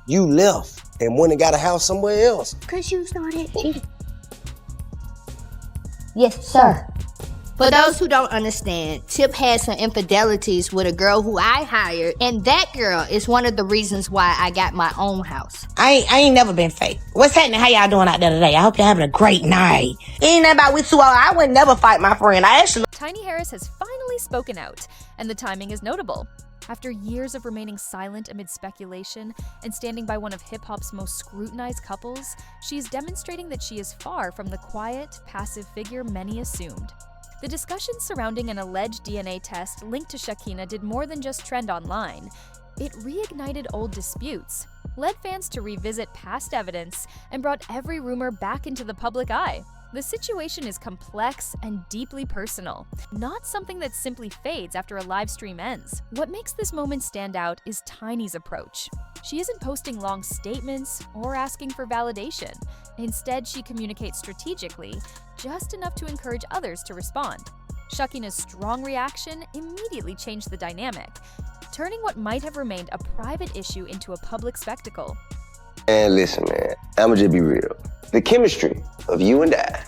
You left and went and got a house somewhere else. Because you started cheating. Yes, sir. For those who don't understand, Tip had some infidelities with a girl who I hired, and that girl is one of the reasons why I got my own house. I ain't never been fake. What's happening? How y'all doing out there today? I hope you're having a great night. Ain't nothing about we too old. I would never fight my friend. Tiny Harris has finally spoken out, and the timing is notable. After years of remaining silent amid speculation and standing by one of hip-hop's most scrutinized couples, she is demonstrating that she is far from the quiet, passive figure many assumed. The discussions surrounding an alleged DNA test linked to Shekinah did more than just trend online. It reignited old disputes, led fans to revisit past evidence, and brought every rumor back into the public eye. The situation is complex and deeply personal, not something that simply fades after a live stream ends. What makes this moment stand out is Tiny's approach. She isn't posting long statements or asking for validation. Instead, she communicates strategically, just enough to encourage others to respond. Shekinah's strong reaction immediately changed the dynamic, turning what might have remained a private issue into a public spectacle. And listen, man, I'ma just be real. The chemistry of you and I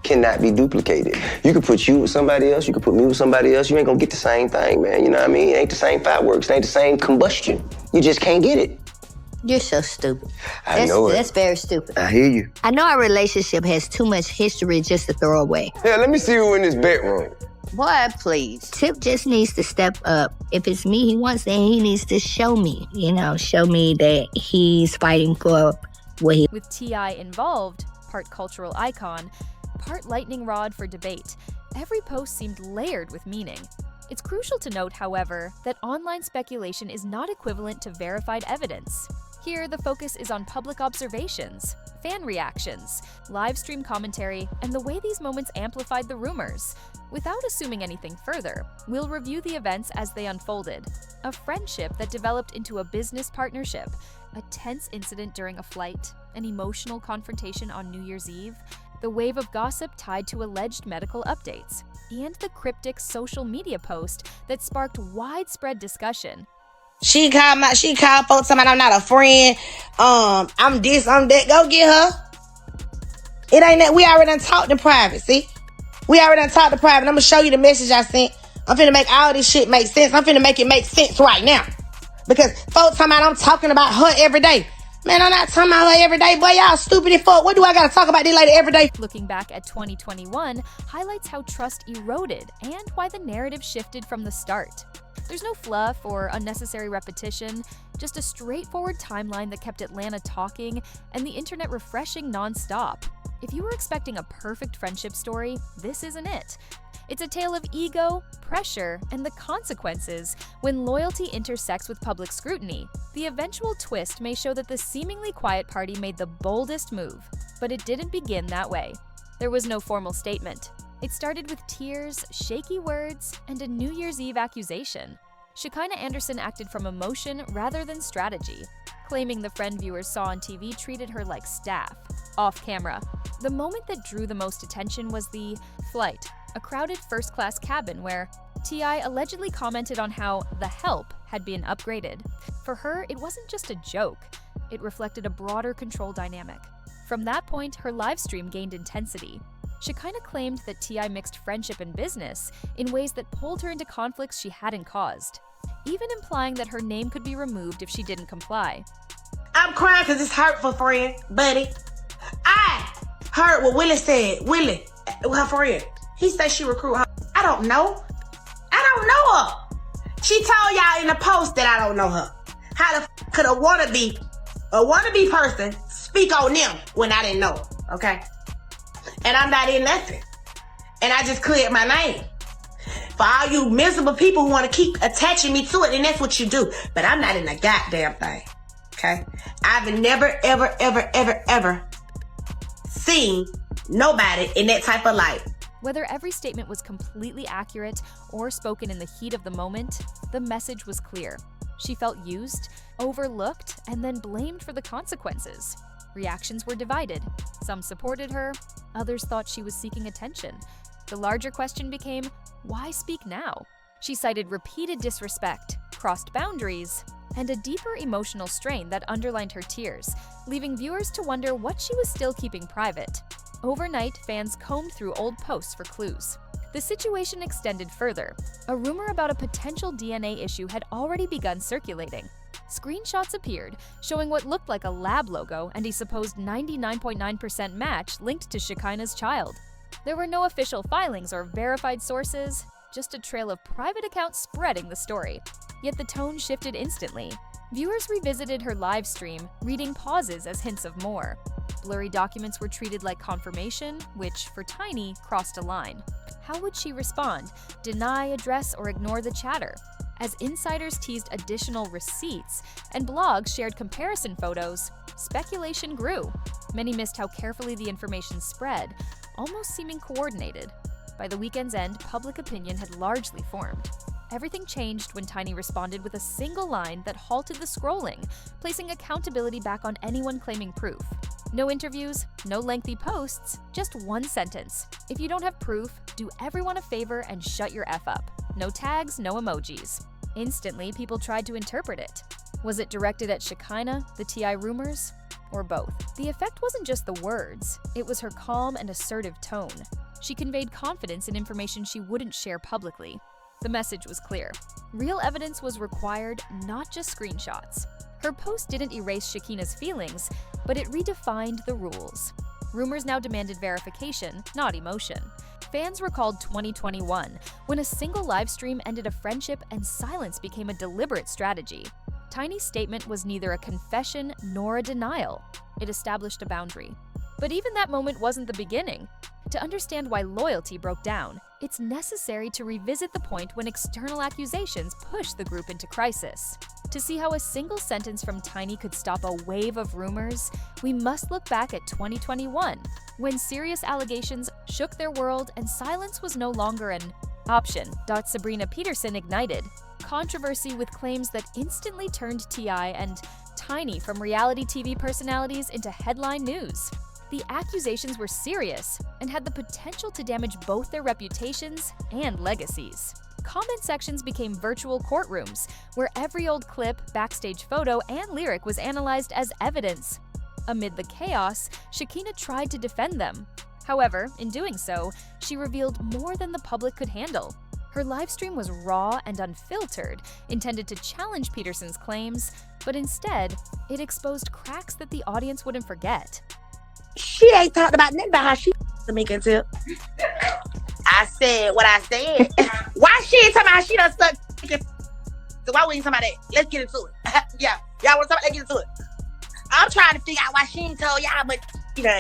cannot be duplicated. You can put you with somebody else, you can put me with somebody else, you ain't gonna get the same thing, man. You know what I mean? It ain't the same fireworks, it ain't the same combustion. You just can't get it. You're so stupid. I know it. That's very stupid. I hear you. I know our relationship has too much history just to throw away. Yeah, let me see you in this bedroom. Boy, please. Tip just needs to step up. If it's me he wants, then he needs to show me. Show me that he's fighting for what he... With T.I involved, part cultural icon, part lightning rod for debate, every post seemed layered with meaning. It's crucial to note, however, that online speculation is not equivalent to verified evidence. Here, the focus is on public observations, fan reactions, live stream commentary, and the way these moments amplified the rumors. Without assuming anything further, we'll review the events as they unfolded. A friendship that developed into a business partnership, a tense incident during a flight, an emotional confrontation on New Year's Eve, the wave of gossip tied to alleged medical updates, and the cryptic social media post that sparked widespread discussion. She called folks talking about I'm not a friend. I'm this, I'm that. Go get her. It ain't that. We already done talked in private, see? We already done talked in private. I'm gonna show you the message I sent. I'm finna make all this shit make sense. I'm finna make it make sense right now. Because folks talking about I'm talking about her every day. Man, I'm not talking about her every day. Boy, y'all stupid as fuck. What do I gotta talk about this lady every day? Looking back at 2021 highlights how trust eroded and why the narrative shifted from the start. There's no fluff or unnecessary repetition, just a straightforward timeline that kept Atlanta talking and the internet refreshing nonstop. If you were expecting a perfect friendship story, this isn't it. It's a tale of ego, pressure, and the consequences when loyalty intersects with public scrutiny. The eventual twist may show that the seemingly quiet party made the boldest move, but it didn't begin that way. There was no formal statement. It started with tears, shaky words, and a New Year's Eve accusation. Shekinah Anderson acted from emotion rather than strategy, claiming the friend viewers saw on TV treated her like staff, off camera. The moment that drew the most attention was the flight, a crowded first-class cabin where T.I allegedly commented on how the help had been upgraded. For her, it wasn't just a joke. It reflected a broader control dynamic. From that point, her live stream gained intensity. Shekinah claimed that T.I mixed friendship and business in ways that pulled her into conflicts she hadn't caused, even implying that her name could be removed if she didn't comply. I'm crying because it's hurtful, friend, buddy. I heard what Willie said. Willie, her friend. He said she recruit her. I don't know. I don't know her. She told y'all in the post that I don't know her. How the could a wannabe person speak on them when I didn't know her, okay? And I'm not in nothing. And I just cleared my name. For all you miserable people who want to keep attaching me to it, and that's what you do. But I'm not in a goddamn thing, okay? I've never, ever, ever, ever, ever seen nobody in that type of light. Whether every statement was completely accurate or spoken in the heat of the moment, the message was clear. She felt used, overlooked, and then blamed for the consequences. Reactions were divided. Some supported her, others thought she was seeking attention. The larger question became, why speak now? She cited repeated disrespect, crossed boundaries, and a deeper emotional strain that underlined her tears, leaving viewers to wonder what she was still keeping private. Overnight, fans combed through old posts for clues. The situation extended further. A rumor about a potential DNA issue had already begun circulating. Screenshots appeared, showing what looked like a lab logo and a supposed 99.9% match linked to Shekinah's child. There were no official filings or verified sources, just a trail of private accounts spreading the story. Yet the tone shifted instantly. Viewers revisited her live stream, reading pauses as hints of more. Blurry documents were treated like confirmation, which, for Tiny, crossed a line. How would she respond? Deny, address, or ignore the chatter? As insiders teased additional receipts and blogs shared comparison photos, speculation grew. Many missed how carefully the information spread, almost seeming coordinated. By the weekend's end, public opinion had largely formed. Everything changed when Tiny responded with a single line that halted the scrolling, placing accountability back on anyone claiming proof. No interviews, no lengthy posts, just one sentence. If you don't have proof, do everyone a favor and shut your F up. No tags, no emojis. Instantly, people tried to interpret it. Was it directed at Shekinah, the T.I rumors, or both? The effect wasn't just the words, it was her calm and assertive tone. She conveyed confidence in information she wouldn't share publicly. The message was clear. Real evidence was required, not just screenshots. Her post didn't erase Shekinah's feelings, but it redefined the rules. Rumors now demanded verification, not emotion. Fans recalled 2021, when a single live stream ended a friendship and silence became a deliberate strategy. Tiny's statement was neither a confession nor a denial. It established a boundary. But even that moment wasn't the beginning. To understand why loyalty broke down, it's necessary to revisit the point when external accusations pushed the group into crisis. To see how a single sentence from Tiny could stop a wave of rumors, we must look back at 2021, when serious allegations shook their world and silence was no longer an option. Sabrina Peterson ignited controversy with claims that instantly turned T.I and Tiny from reality TV personalities into headline news. The accusations were serious and had the potential to damage both their reputations and legacies. Comment sections became virtual courtrooms, where every old clip, backstage photo, and lyric was analyzed as evidence. Amid the chaos, Shekinah tried to defend them. However, in doing so, she revealed more than the public could handle. Her livestream was raw and unfiltered, intended to challenge Peterson's claims, but instead, it exposed cracks that the audience wouldn't forget. She ain't talked about nothing about how she to me until I said what I said. Why she ain't talking about how she done suck? So why we ain't talking about that? Let's get into it. Yeah, y'all want to talk about? Let's get into it. I'm trying to figure out why she ain't told y'all, but you know,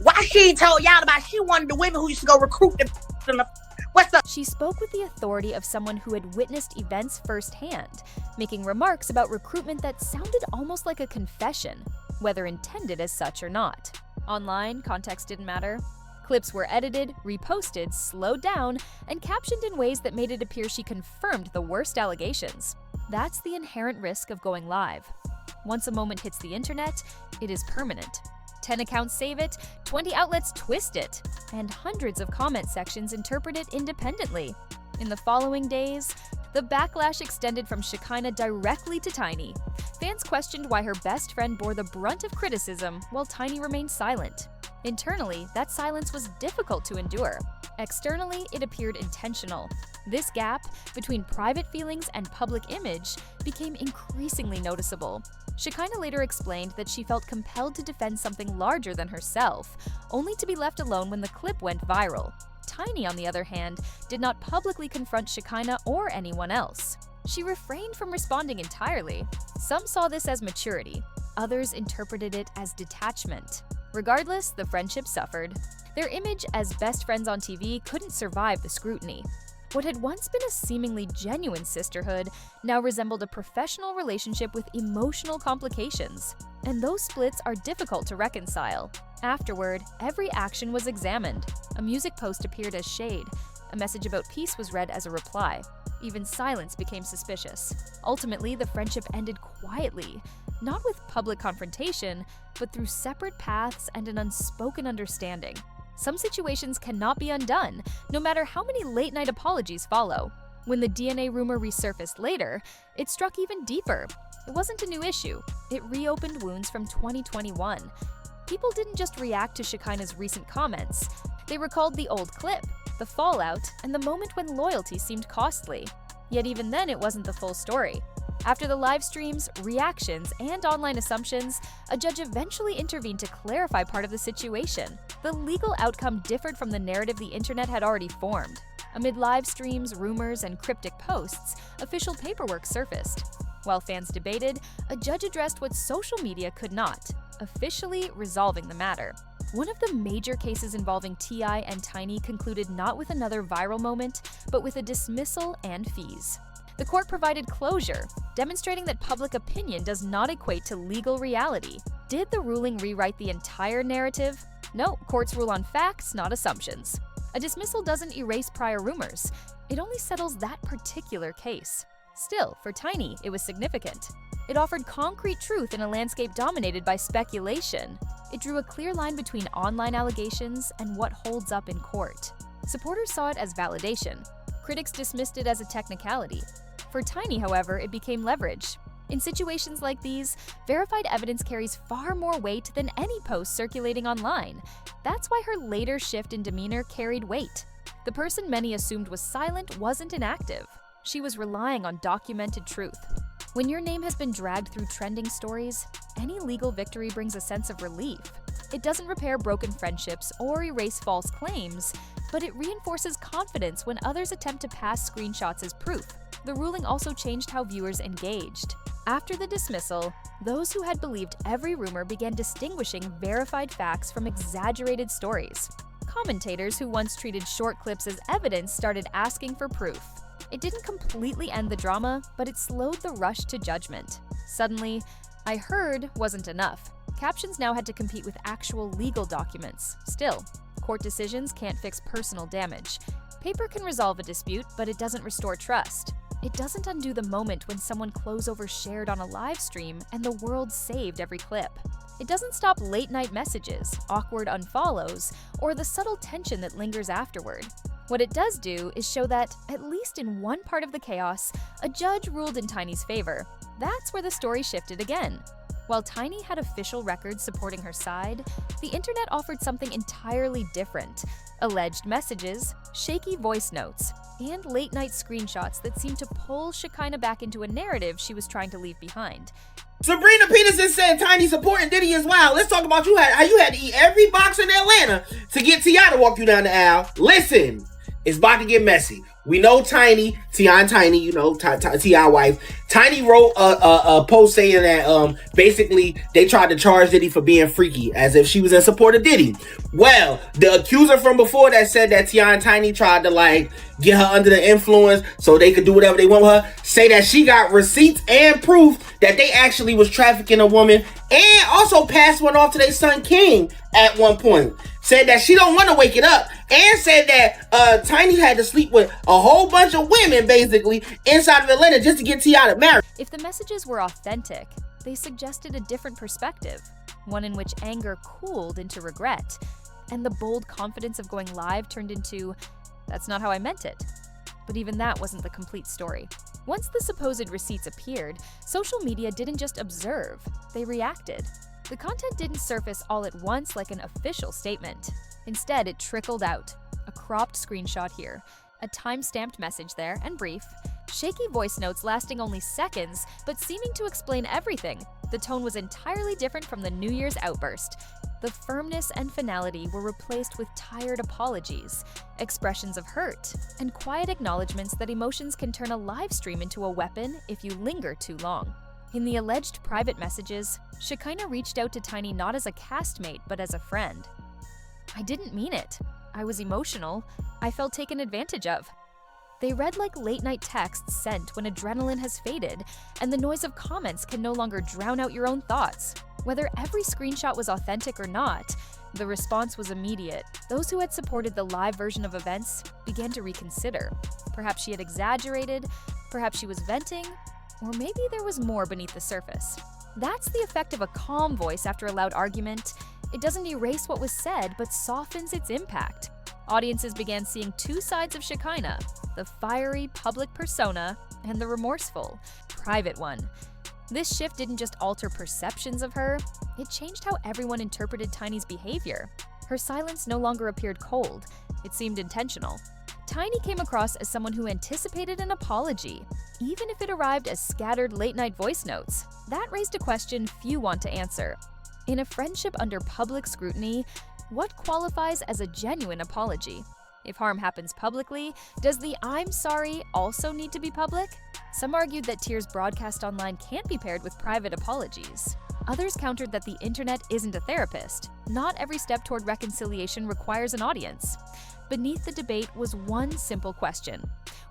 why she ain't told y'all about she wanted the women who used to go recruit the. What's up? She spoke with the authority of someone who had witnessed events firsthand, making remarks about recruitment that sounded almost like a confession, whether intended as such or not. Online, context didn't matter. Clips were edited, reposted, slowed down, and captioned in ways that made it appear she confirmed the worst allegations. That's the inherent risk of going live. Once a moment hits the internet, it is permanent. 10 accounts save it, 20 outlets twist it, and hundreds of comment sections interpret it independently. In the following days, the backlash extended from Shekinah directly to Tiny. Fans questioned why her best friend bore the brunt of criticism while Tiny remained silent. Internally, that silence was difficult to endure. Externally, it appeared intentional. This gap between private feelings and public image became increasingly noticeable. Shekinah later explained that she felt compelled to defend something larger than herself, only to be left alone when the clip went viral. Tiny, on the other hand, did not publicly confront Shekinah or anyone else. She refrained from responding entirely. Some saw this as maturity, others interpreted it as detachment. Regardless, the friendship suffered. Their image as best friends on TV couldn't survive the scrutiny. What had once been a seemingly genuine sisterhood now resembled a professional relationship with emotional complications. And those splits are difficult to reconcile. Afterward, every action was examined. A music post appeared as shade. A message about peace was read as a reply. Even silence became suspicious. Ultimately, the friendship ended quietly, not with public confrontation, but through separate paths and an unspoken understanding. Some situations cannot be undone, no matter how many late-night apologies follow. When the DNA rumor resurfaced later, it struck even deeper. It wasn't a new issue. It reopened wounds from 2021. People didn't just react to Shekinah's recent comments. They recalled the old clip, the fallout, and the moment when loyalty seemed costly. Yet even then, it wasn't the full story. After the live streams, reactions, and online assumptions, a judge eventually intervened to clarify part of the situation. The legal outcome differed from the narrative the internet had already formed. Amid live streams, rumors, and cryptic posts, official paperwork surfaced. While fans debated, a judge addressed what social media could not, officially resolving the matter. One of the major cases involving T.I and Tiny concluded not with another viral moment, but with a dismissal and fees. The court provided closure, demonstrating that public opinion does not equate to legal reality. Did the ruling rewrite the entire narrative? No, courts rule on facts, not assumptions. A dismissal doesn't erase prior rumors. It only settles that particular case. Still, for Tiny, it was significant. It offered concrete truth in a landscape dominated by speculation. It drew a clear line between online allegations and what holds up in court. Supporters saw it as validation. Critics dismissed it as a technicality. For Tiny, however, it became leverage. In situations like these, verified evidence carries far more weight than any post circulating online. That's why her later shift in demeanor carried weight. The person many assumed was silent wasn't inactive. She was relying on documented truth. When your name has been dragged through trending stories, any legal victory brings a sense of relief. It doesn't repair broken friendships or erase false claims, but it reinforces confidence when others attempt to pass screenshots as proof. The ruling also changed how viewers engaged. After the dismissal, those who had believed every rumor began distinguishing verified facts from exaggerated stories. Commentators who once treated short clips as evidence started asking for proof. It didn't completely end the drama, but it slowed the rush to judgment. Suddenly, "I heard" wasn't enough. Captions now had to compete with actual legal documents. Still, court decisions can't fix personal damage. Paper can resolve a dispute, but it doesn't restore trust. It doesn't undo the moment when someone close-over shared on a live stream and the world saved every clip. It doesn't stop late-night messages, awkward unfollows, or the subtle tension that lingers afterward. What it does do is show that, at least in one part of the chaos, a judge ruled in Tiny's favor. That's where the story shifted again. While Tiny had official records supporting her side, the internet offered something entirely different: alleged messages, shaky voice notes, and late-night screenshots that seemed to pull Shekinah back into a narrative she was trying to leave behind. Sabrina Peterson said Tiny supporting Diddy as well. Let's talk about how you had to eat every box in Atlanta to get T.I to walk you down the aisle. Listen, it's about to get messy. We know Tiny, T.I and Tiny, you know, T.I wife. Tiny wrote a post saying that basically they tried to charge Diddy for being freaky, as if she was in support of Diddy. Well, the accuser from before that said that T.I and Tiny tried to get her under the influence so they could do whatever they want with her, say that she got receipts and proof that they actually was trafficking a woman, and also passed one off to their son King at one point. Said that she don't want to wake it up, and said that Tiny had to sleep with a whole bunch of women basically inside of Atlanta just to get T.I to marry. If the messages were authentic, they suggested a different perspective, one in which anger cooled into regret, and the bold confidence of going live turned into, "That's not how I meant it." But even that wasn't the complete story. Once the supposed receipts appeared, social media didn't just observe, they reacted. The content didn't surface all at once like an official statement. Instead, it trickled out. A cropped screenshot here, a time-stamped message there, and brief. Shaky voice notes lasting only seconds, but seeming to explain everything. The tone was entirely different from the New Year's outburst. The firmness and finality were replaced with tired apologies, expressions of hurt, and quiet acknowledgments that emotions can turn a live stream into a weapon if you linger too long. In the alleged private messages, Shekinah reached out to Tiny not as a castmate, but as a friend. "I didn't mean it. I was emotional. I felt taken advantage of." They read like late-night texts sent when adrenaline has faded, and the noise of comments can no longer drown out your own thoughts. Whether every screenshot was authentic or not, the response was immediate. Those who had supported the live version of events began to reconsider. Perhaps she had exaggerated, perhaps she was venting, or maybe there was more beneath the surface. That's the effect of a calm voice after a loud argument. It doesn't erase what was said, but softens its impact. Audiences began seeing two sides of Shekinah, the fiery public persona and the remorseful, private one. This shift didn't just alter perceptions of her, it changed how everyone interpreted Tiny's behavior. Her silence no longer appeared cold, it seemed intentional. Tiny came across as someone who anticipated an apology, even if it arrived as scattered late-night voice notes. That raised a question few want to answer. In a friendship under public scrutiny, what qualifies as a genuine apology? If harm happens publicly, does the "I'm sorry" also need to be public? Some argued that tears broadcast online can't be paired with private apologies. Others countered that the internet isn't a therapist. Not every step toward reconciliation requires an audience. Beneath the debate was one simple question.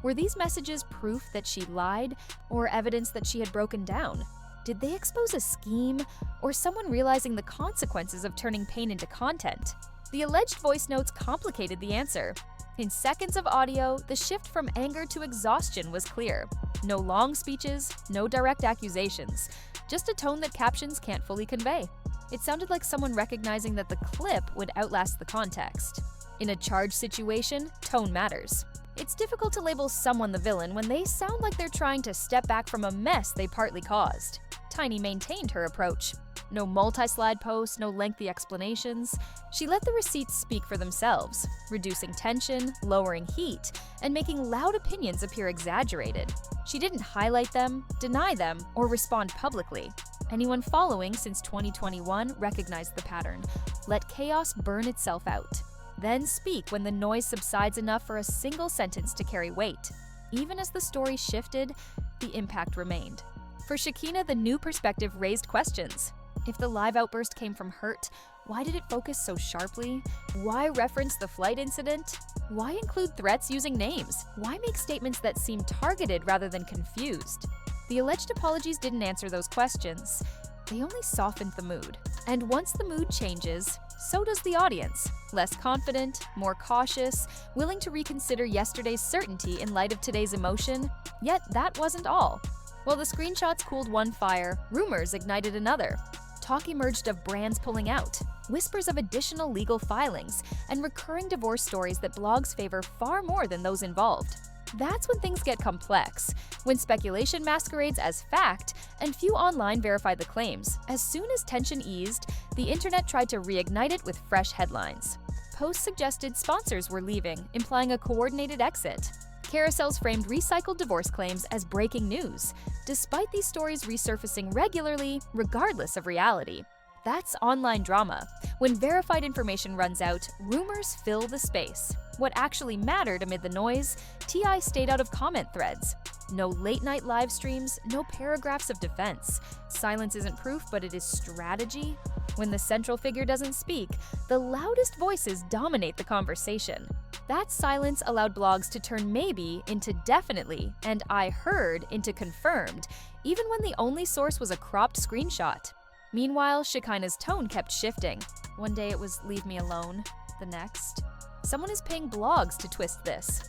Were these messages proof that she lied, or evidence that she had broken down? Did they expose a scheme, or someone realizing the consequences of turning pain into content? The alleged voice notes complicated the answer. In seconds of audio, the shift from anger to exhaustion was clear. No long speeches, no direct accusations, just a tone that captions can't fully convey. It sounded like someone recognizing that the clip would outlast the context. In a charged situation, tone matters. It's difficult to label someone the villain when they sound like they're trying to step back from a mess they partly caused. Tiny maintained her approach. No multi-slide posts, no lengthy explanations. She let the receipts speak for themselves, reducing tension, lowering heat, and making loud opinions appear exaggerated. She didn't highlight them, deny them, or respond publicly. Anyone following since 2021 recognized the pattern. Let chaos burn itself out. Then speak when the noise subsides enough for a single sentence to carry weight. Even as the story shifted, the impact remained. For Shekinah, the new perspective raised questions. If the live outburst came from hurt, why did it focus so sharply? Why reference the flight incident? Why include threats using names? Why make statements that seem targeted rather than confused? The alleged apologies didn't answer those questions. They only softened the mood. And once the mood changes, so does the audience. Less confident, more cautious, willing to reconsider yesterday's certainty in light of today's emotion. Yet that wasn't all. While the screenshots cooled one fire, rumors ignited another. Talk emerged of brands pulling out, whispers of additional legal filings, and recurring divorce stories that blogs favor far more than those involved. That's when things get complex, when speculation masquerades as fact, and few online verify the claims. As soon as tension eased, the internet tried to reignite it with fresh headlines. Posts suggested sponsors were leaving, implying a coordinated exit. Carousels framed recycled divorce claims as breaking news, despite these stories resurfacing regularly, regardless of reality. That's online drama. When verified information runs out, rumors fill the space. What actually mattered amid the noise, T.I stayed out of comment threads. No late-night live streams, no paragraphs of defense. Silence isn't proof, but it is strategy. When the central figure doesn't speak, the loudest voices dominate the conversation. That silence allowed blogs to turn maybe into definitely and I heard into confirmed, even when the only source was a cropped screenshot. Meanwhile, Shekinah's tone kept shifting. One day it was "leave me alone," the next, "someone is paying blogs to twist this."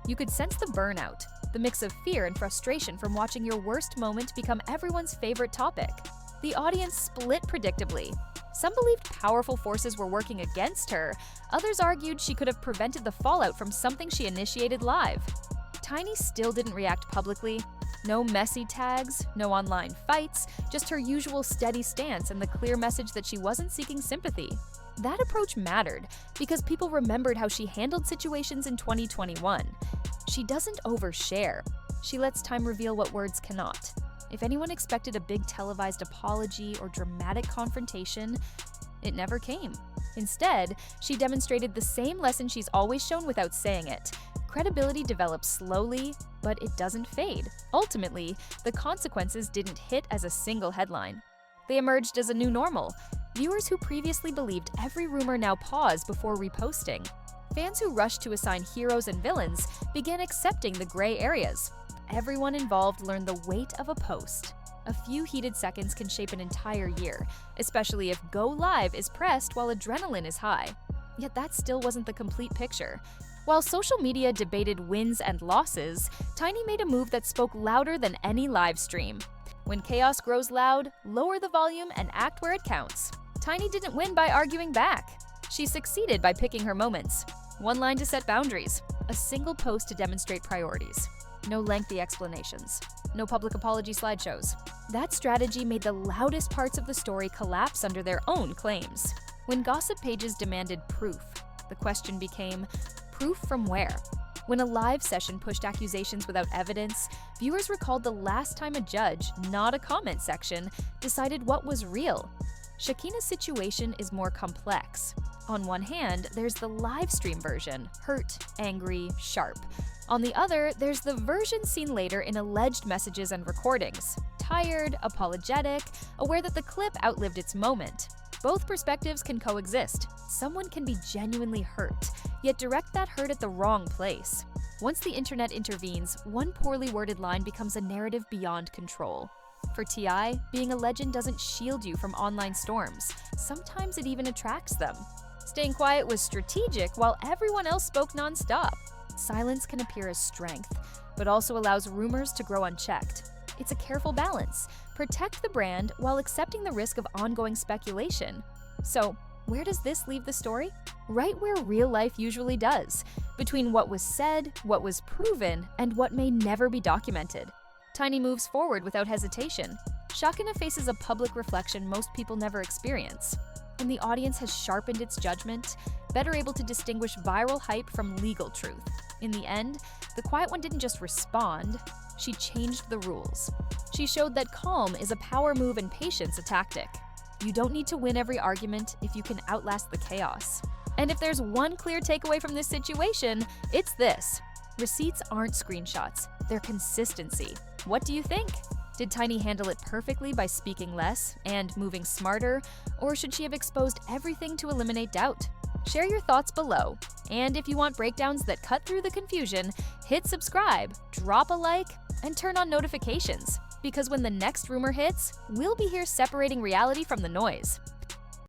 You could sense the burnout, the mix of fear and frustration from watching your worst moment become everyone's favorite topic. The audience split predictably. Some believed powerful forces were working against her, others argued she could have prevented the fallout from something she initiated live. Tiny still didn't react publicly. No messy tags, no online fights, just her usual steady stance and the clear message that she wasn't seeking sympathy. That approach mattered because people remembered how she handled situations in 2021. She doesn't overshare. She lets time reveal what words cannot. If anyone expected a big televised apology or dramatic confrontation, it never came. Instead, she demonstrated the same lesson she's always shown without saying it. Credibility develops slowly, but it doesn't fade. Ultimately, the consequences didn't hit as a single headline. They emerged as a new normal. Viewers who previously believed every rumor now pause before reposting. Fans who rushed to assign heroes and villains began accepting the gray areas. Everyone involved learned the weight of a post. A few heated seconds can shape an entire year, especially if go live is pressed while adrenaline is high. Yet that still wasn't the complete picture. While social media debated wins and losses, Tiny made a move that spoke louder than any live stream. When chaos grows loud, lower the volume and act where it counts. Tiny didn't win by arguing back. She succeeded by picking her moments. One line to set boundaries, a single post to demonstrate priorities. No lengthy explanations. No public apology slideshows. That strategy made the loudest parts of the story collapse under their own claims. When gossip pages demanded proof, the question became, proof from where? When a live session pushed accusations without evidence, viewers recalled the last time a judge, not a comment section, decided what was real. Shekinah's situation is more complex. On one hand, there's the live stream version, hurt, angry, sharp. On the other, there's the version seen later in alleged messages and recordings, tired, apologetic, aware that the clip outlived its moment. Both perspectives can coexist. Someone can be genuinely hurt, yet direct that hurt at the wrong place. Once the internet intervenes, one poorly worded line becomes a narrative beyond control. For T.I, being a legend doesn't shield you from online storms. Sometimes it even attracts them. Staying quiet was strategic while everyone else spoke nonstop. Silence can appear as strength, but also allows rumors to grow unchecked. It's a careful balance. Protect the brand while accepting the risk of ongoing speculation. So, where does this leave the story? Right where real life usually does, between what was said, what was proven, and what may never be documented. Tiny moves forward without hesitation. Shekinah faces a public reflection most people never experience. And the audience has sharpened its judgment, better able to distinguish viral hype from legal truth. In the end, the quiet one didn't just respond, she changed the rules. She showed that calm is a power move and patience a tactic. You don't need to win every argument if you can outlast the chaos. And if there's one clear takeaway from this situation, it's this. Receipts aren't screenshots, they're consistency. What do you think? Did Tiny handle it perfectly by speaking less and moving smarter, or should she have exposed everything to eliminate doubt? Share your thoughts below. And if you want breakdowns that cut through the confusion, hit subscribe, drop a like, and turn on notifications. Because when the next rumor hits, we'll be here separating reality from the noise.